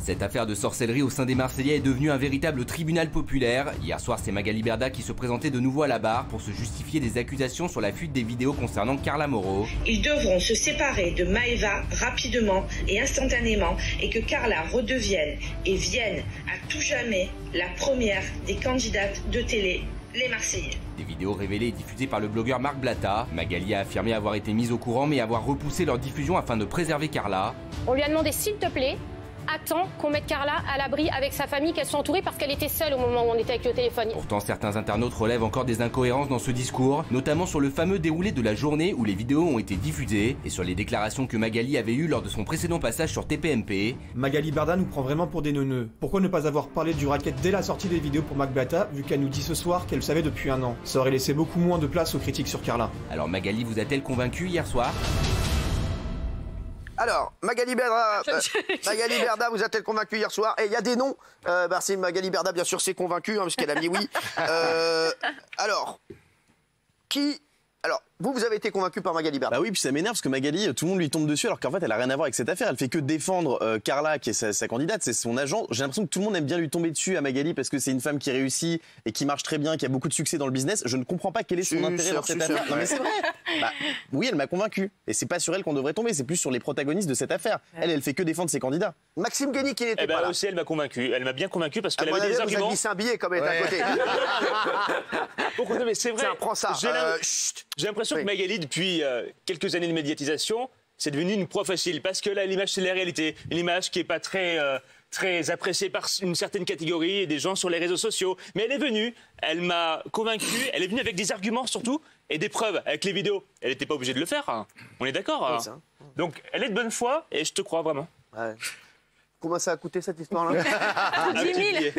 Cette affaire de sorcellerie au sein des Marseillais est devenue un véritable tribunal populaire. Hier soir, c'est Magali Berda qui se présentait de nouveau à la barre pour se justifier des accusations sur la fuite des vidéos concernant Carla Moreau. Ils devront se séparer de Maëva rapidement et instantanément et que Carla redevienne et vienne à tout jamais la première des candidates de télé, les Marseillais. Des vidéos révélées et diffusées par le blogueur Marc Blatta. Magali a affirmé avoir été mise au courant mais avoir repoussé leur diffusion afin de préserver Carla. On lui a demandé s'il te plaît, attends qu'on mette Carla à l'abri avec sa famille, qu'elle soit entourée parce qu'elle était seule au moment où on était avec le téléphone. Pourtant, certains internautes relèvent encore des incohérences dans ce discours, notamment sur le fameux déroulé de la journée où les vidéos ont été diffusées et sur les déclarations que Magali avait eues lors de son précédent passage sur TPMP. Magali Berda nous prend vraiment pour des neuneux. Pourquoi ne pas avoir parlé du racket dès la sortie des vidéos pour Marc Blatta, vu qu'elle nous dit ce soir qu'elle le savait depuis un an? Ça aurait laissé beaucoup moins de place aux critiques sur Carla. Alors Magali vous a-t-elle convaincu hier soir? Alors, Magali Berda vous a-t-elle convaincu hier soir? Et il y a des noms. C'est Magali Berda, bien sûr, c'est convaincu, puisqu'elle a dit oui. Alors, vous avez été convaincu par Magali Berda? Bah oui, puis ça m'énerve parce que Magali, tout le monde lui tombe dessus alors qu'en fait elle a rien à voir avec cette affaire. Elle fait que défendre Carla qui est sa candidate, c'est son agent. J'ai l'impression que tout le monde aime bien lui tomber dessus à Magali parce que c'est une femme qui réussit et qui marche très bien, qui a beaucoup de succès dans le business. Je ne comprends pas quel est son intérêt dans cette affaire. Non mais c'est vrai. Oui, elle m'a convaincu. Et c'est pas sur elle qu'on devrait tomber, c'est plus sur les protagonistes de cette affaire. Elle fait que défendre ses candidats. Maxime Guény qui n'était pas là. Aussi, elle m'a convaincu. Elle m'a bien convaincu parce qu'elle avait des vous arguments. avez glissé un billet comme elle est à côté. Pourquoi? Non, mais c'est vrai. Tiens, prends ça. J'ai l'impression que Magali, depuis quelques années de médiatisation, c'est devenu une proie facile parce que là, l'image, c'est la réalité. Une image qui n'est pas très appréciée par une certaine catégorie et des gens sur les réseaux sociaux. Mais elle est venue, elle m'a convaincu, elle est venue avec des arguments surtout et des preuves avec les vidéos. Elle n'était pas obligée de le faire, hein. On est d'accord. Oui, donc, elle est de bonne foi et je te crois vraiment. Ouais. Comment ça a coûté cette histoire-là? 10 000.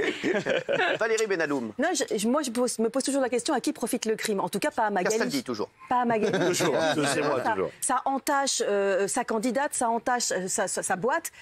Valérie Benaloum. Non, moi, je me pose toujours la question, à qui profite le crime? En tout cas, pas à Magali. Castaldi, toujours. Pas à Magali. Toujours, c'est moi, toujours. Ça entache sa candidate, ça entache sa boîte.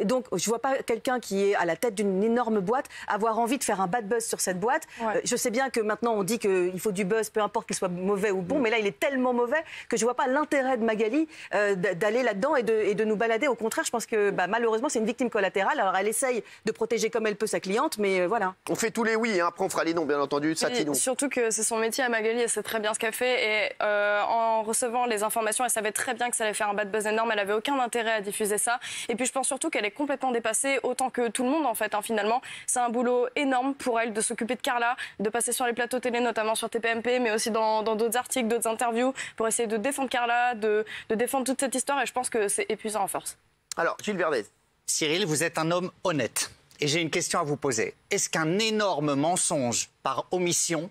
Donc, je vois pas quelqu'un qui est à la tête d'une énorme boîte avoir envie de faire un bad buzz sur cette boîte. Ouais. Je sais bien que maintenant, on dit qu'il faut du buzz, peu importe qu'il soit mauvais ou bon, mais là, il est tellement mauvais que je vois pas l'intérêt de Magali d'aller là-dedans et de nous balader. Au contraire, je pense que malheureusement, c'est une victime collatérale. Alors, elle essaye de protéger comme elle peut sa cliente, mais voilà. On fait tous les oui, hein. Après on fera les non, bien entendu. Oui, surtout que c'est son métier à Magali, elle sait très bien ce qu'elle fait. Et en recevant les informations, elle savait très bien que ça allait faire un bad buzz énorme. Elle avait aucun intérêt à diffuser ça. Et puis je pense surtout qu'elle est complètement dépassée, autant que tout le monde en fait. Finalement, c'est un boulot énorme pour elle de s'occuper de Carla, de passer sur les plateaux télé, notamment sur TPMP, mais aussi dans d'autres articles, d'autres interviews, pour essayer de défendre Carla, de défendre toute cette histoire. Et je pense que c'est épuisant en force. Alors, Gilles Verdez. Cyril, vous êtes un homme honnête. Et j'ai une question à vous poser. Est-ce qu'un énorme mensonge par omission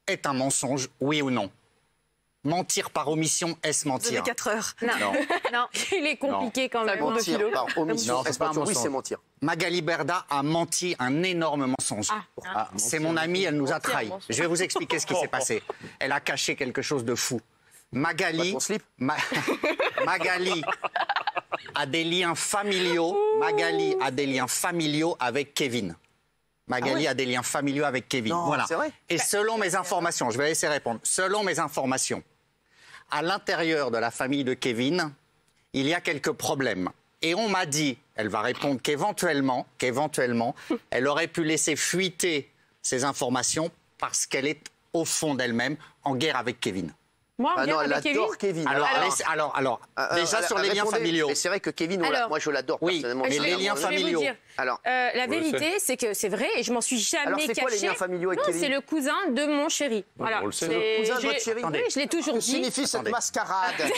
est un mensonge, oui ou non? Mentir par omission, est-ce mentir? Vous avez 4 heures. Non. Non. Il est compliqué quand même. Mentir par omission, est-ce mentir? Oui, c'est mentir. Magali Berda a menti un énorme mensonge. C'est mon amie, elle nous a trahis. Je vais vous expliquer ce qui s'est passé. Elle a caché quelque chose de fou. Magali a des liens familiaux. Magali a des liens familiaux avec Kevin. Magali a des liens familiaux avec Kevin. Non, voilà. C'est vrai. Et selon mes informations, je vais laisser répondre. Selon mes informations, à l'intérieur de la famille de Kevin, il y a quelques problèmes. Et on m'a dit, elle va répondre qu'éventuellement, elle aurait pu laisser fuiter ces informations parce qu'elle est au fond d'elle-même en guerre avec Kevin. Moi, non, elle adore Kevin. Alors, déjà sur les liens familiaux. C'est vrai que Kevin, moi je l'adore personnellement. Mais les liens familiaux. Alors, la vérité, c'est que c'est vrai et je m'en suis jamais cachée. Alors, c'est quoi les liens familiaux avec Kevin? C'est le cousin de mon chéri. Voilà. Le cousin de votre chéri. Oui, je l'ai toujours dit. Que signifie cette mascarade?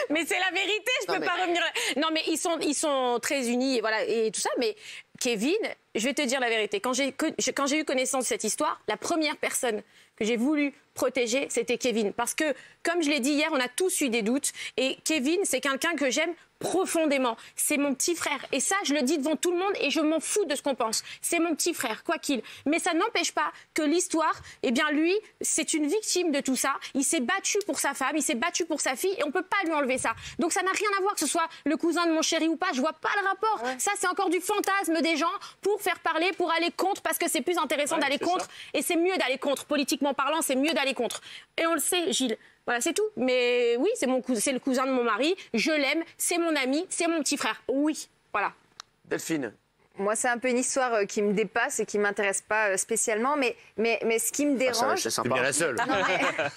Mais c'est la vérité, je peux pas revenir. Non, mais ils sont très unis et voilà et tout ça. Mais Kevin, je vais te dire la vérité. Quand j'ai eu connaissance de cette histoire, la première personne que j'ai voulu protéger, c'était Kevin. Parce que, comme je l'ai dit hier, on a tous eu des doutes. Et Kevin, c'est quelqu'un que j'aime profondément. C'est mon petit frère. Et ça, je le dis devant tout le monde et je m'en fous de ce qu'on pense. C'est mon petit frère, quoi qu'il. Mais ça n'empêche pas que l'histoire, eh bien lui, c'est une victime de tout ça. Il s'est battu pour sa femme, il s'est battu pour sa fille et on peut pas lui enlever ça. Donc ça n'a rien à voir que ce soit le cousin de mon chéri ou pas. Je vois pas le rapport. Ouais. Ça, c'est encore du fantasme des gens pour faire parler, pour aller contre, parce que c'est plus intéressant d'aller contre. Ça. Et c'est mieux d'aller contre. Politiquement parlant, c'est mieux d'aller contre. Et on le sait, Gilles. Voilà, c'est tout. Mais oui, c'est le cousin de mon mari. Je l'aime. C'est mon ami. C'est mon petit frère. Oui, voilà. Delphine. Moi, c'est un peu une histoire qui me dépasse et qui ne m'intéresse pas spécialement, mais ce qui me dérange... C'est sympa. Bien la seule. Non,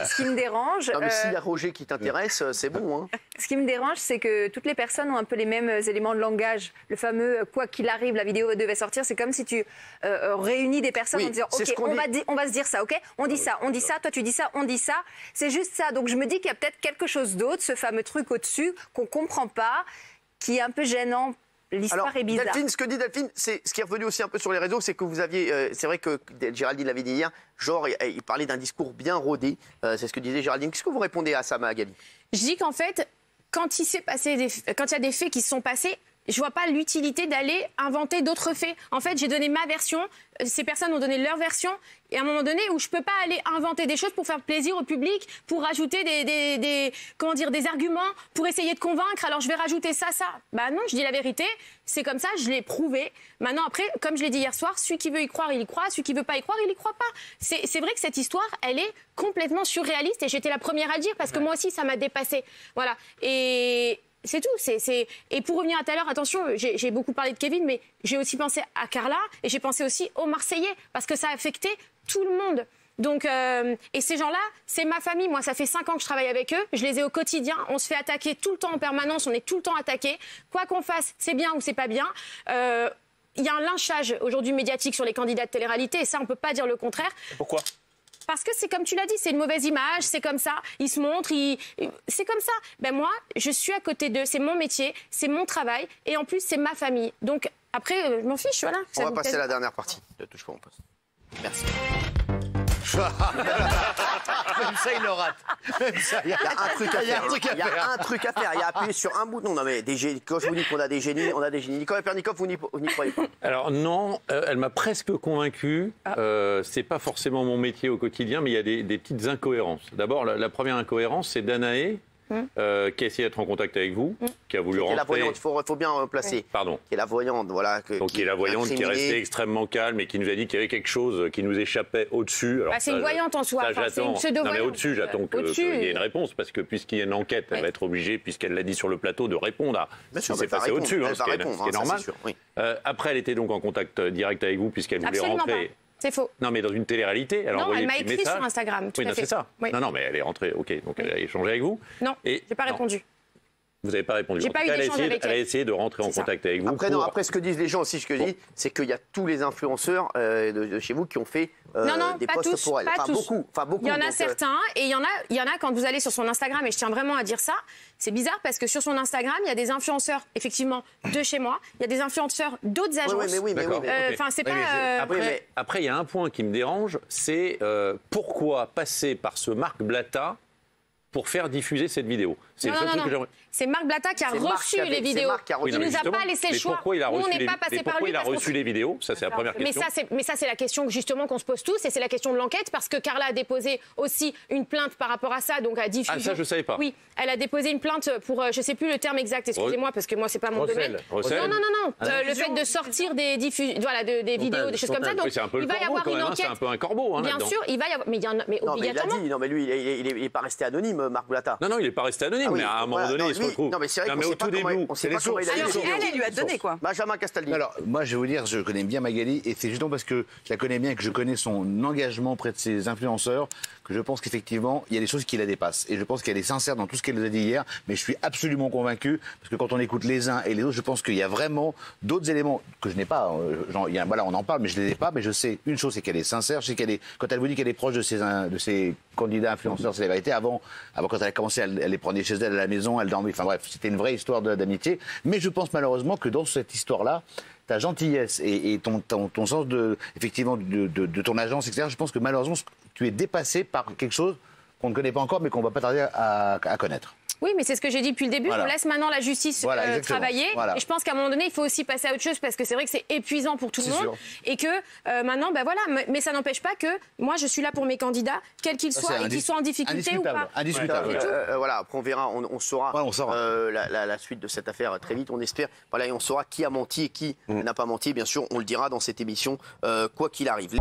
ce qui me dérange... Non, mais s'il y a Roger qui t'intéresse, c'est bon. Hein. Ce qui me dérange, c'est que toutes les personnes ont un peu les mêmes éléments de langage. Le fameux « quoi qu'il arrive, la vidéo devait sortir », c'est comme si tu réunis des personnes en disant « ok, on va se dire ça, ok ? On dit ça, toi tu dis ça, on dit ça ». C'est juste ça. Donc je me dis qu'il y a peut-être quelque chose d'autre, ce fameux truc au-dessus qu'on ne comprend pas, qui est un peu gênant. L'histoire est bizarre. Delphine, ce que dit Delphine, c'est ce qui est revenu aussi un peu sur les réseaux, c'est que vous aviez, c'est vrai que Géraldine l'avait dit hier, genre il parlait d'un discours bien rodé, c'est ce que disait Géraldine. Qu'est-ce que vous répondez à ça, Magali? Je dis qu'en fait, quand il y a des faits qui se sont passés, je vois pas l'utilité d'aller inventer d'autres faits. En fait, j'ai donné ma version, ces personnes ont donné leur version, et à un moment donné où je peux pas aller inventer des choses pour faire plaisir au public, pour rajouter des arguments, pour essayer de convaincre, alors je vais rajouter ça. Bah non, je dis la vérité, c'est comme ça, je l'ai prouvé. Maintenant, après, comme je l'ai dit hier soir, celui qui veut y croire, il y croit, celui qui veut pas y croire, il y croit pas. C'est vrai que cette histoire, elle est complètement surréaliste, et j'étais la première à le dire, parce que moi aussi, ça m'a dépassée. Voilà. Et c'est tout. Et pour revenir à tout à l'heure, attention, j'ai beaucoup parlé de Kevin, mais j'ai aussi pensé à Carla et j'ai pensé aussi aux Marseillais parce que ça a affecté tout le monde. Donc, et ces gens-là, c'est ma famille. Moi, ça fait 5 ans que je travaille avec eux. Je les ai au quotidien. On se fait attaquer tout le temps en permanence. On est tout le temps attaqué. Quoi qu'on fasse, c'est bien ou c'est pas bien. Il y a un lynchage aujourd'hui médiatique sur les candidats de télé-réalité et ça, on peut pas dire le contraire. Pourquoi ? Parce que c'est comme tu l'as dit, c'est une mauvaise image, c'est comme ça, ils se montrent, c'est comme ça. Ben moi, je suis à côté d'eux, c'est mon métier, c'est mon travail, et en plus, c'est ma famille. Donc après, je m'en fiche, voilà. On va passer à la dernière partie de Touche pas, on passe. Merci. Même ça, il le rate. Même ça, il y a un truc à faire. Il y a un truc à faire. Il y a appuyer sur un bouton. Non, mais quand je vous dis qu'on a des génies, on a des génies. Nicolas Pernikov, vous n'y croyez pas? Alors non, elle m'a presque convaincu. C'est pas forcément mon métier au quotidien, mais il y a des petites incohérences. D'abord, la première incohérence, c'est Danae. Qui a essayé d'être en contact avec vous, qui a voulu rentrer. La voyante, il faut bien placer. Pardon. Qui est la voyante, voilà. Donc qui est la voyante, qui est restée extrêmement calme et qui nous a dit qu'il y avait quelque chose qui nous échappait au-dessus. C'est une voyante en soi. C'est une pseudo-voyante. Non mais au-dessus, j'attends qu'il y ait une réponse parce que puisqu'il y a une enquête, elle va être obligée, puisqu'elle l'a dit sur le plateau, de répondre à ce qui s'est passé au-dessus, ce qui est normal. Après, elle était donc en contact direct avec vous puisqu'elle voulait rentrer. C'est faux. Non, mais dans une télé-réalité, elle a envoyé un petit message. Non, elle m'a écrit sur Instagram. Oui, c'est ça. Oui. Non, mais elle est rentrée, ok, donc elle a échangé avec vous. Non, je n'ai pas répondu. Vous n'avez pas répondu. J'ai pas eu d'échange avec elle. Elle a essayé de rentrer en contact avec vous. Après, ce que disent les gens aussi, c'est qu'il y a tous les influenceurs de chez vous qui ont fait des posts pour elle. Pas tous. Beaucoup. Il y en a certains, et il y en a quand vous allez sur son Instagram, et je tiens vraiment à dire ça, c'est bizarre parce que sur son Instagram, il y a des influenceurs, effectivement, de chez moi, il y a des influenceurs d'autres agences. Enfin, c'est pas... Après, il y a un point qui me dérange, c'est pourquoi passer par ce Marc Blatta pour faire diffuser cette vidéo. C'est le seul truc que j'aimerais. C'est Marc Blatta qui a reçu les vidéos. Il ne nous a pas laissé le choix. Pourquoi il a reçu on n'est pas passé par lui. Pourquoi il a reçu les vidéos? Ça, c'est la première question. Mais ça, c'est la question justement qu'on se pose tous, et c'est la question de l'enquête, parce que Carla a déposé aussi une plainte par rapport à ça, donc à diffuser. Ah, ça, je ne savais pas. Oui, elle a déposé une plainte pour, je ne sais plus le terme exact, excusez-moi, parce que moi, c'est pas mon domaine. Non. Le fait de sortir des vidéos, des choses comme ça. Donc, il va y avoir une enquête. C'est un peu un corbeau. Bien sûr, il va y avoir. Mais obligatoirement. Non, mais lui, il n'est pas resté anonyme, Marc Blatta. Non, il n'est pas resté anonyme, mais à un moment donné, il se retrouve. Non, mais c'est vrai qu'au tout début, on sait pas comment il a eu. Elle lui a donné quoi. Benjamin Castaldi. Alors, moi, je vais vous dire, je connais bien Magali, et c'est justement parce que je la connais bien et que je connais son engagement auprès de ses influenceurs que je pense qu'effectivement, il y a des choses qui la dépassent. Et je pense qu'elle est sincère dans tout ce qu'elle nous a dit hier, mais je suis absolument convaincu, parce que quand on écoute les uns et les autres, je pense qu'il y a vraiment d'autres éléments que je n'ai pas. Voilà, on en parle, mais je ne les ai pas, mais je sais une chose, c'est qu'elle est sincère. Je sais qu'elle est, quand elle vous dit qu'elle est proche de ses candidats influenceurs, c'est la vérité. Avant, quand elle a commencé, elle les prenait chez elle à la maison, elle dormait. Enfin bref, c'était une vraie histoire d'amitié. Mais je pense malheureusement que dans cette histoire-là, ta gentillesse et ton sens effectivement de ton agence, etc., je pense que malheureusement, tu es dépassé par quelque chose qu'on ne connaît pas encore, mais qu'on ne va pas tarder à connaître. Oui, mais c'est ce que j'ai dit depuis le début. Voilà. On laisse maintenant la justice travailler. Voilà. Et je pense qu'à un moment donné, il faut aussi passer à autre chose parce que c'est vrai que c'est épuisant pour tout le monde. Sûr. Et que maintenant, mais ça n'empêche pas que moi, je suis là pour mes candidats, quels qu'ils soient, et qu'ils soient en difficulté ou pas. Indiscutable. Voilà, après, on verra, on saura la suite de cette affaire très vite, on espère. Voilà, et on saura qui a menti et qui n'a pas menti. Bien sûr, on le dira dans cette émission, quoi qu'il arrive.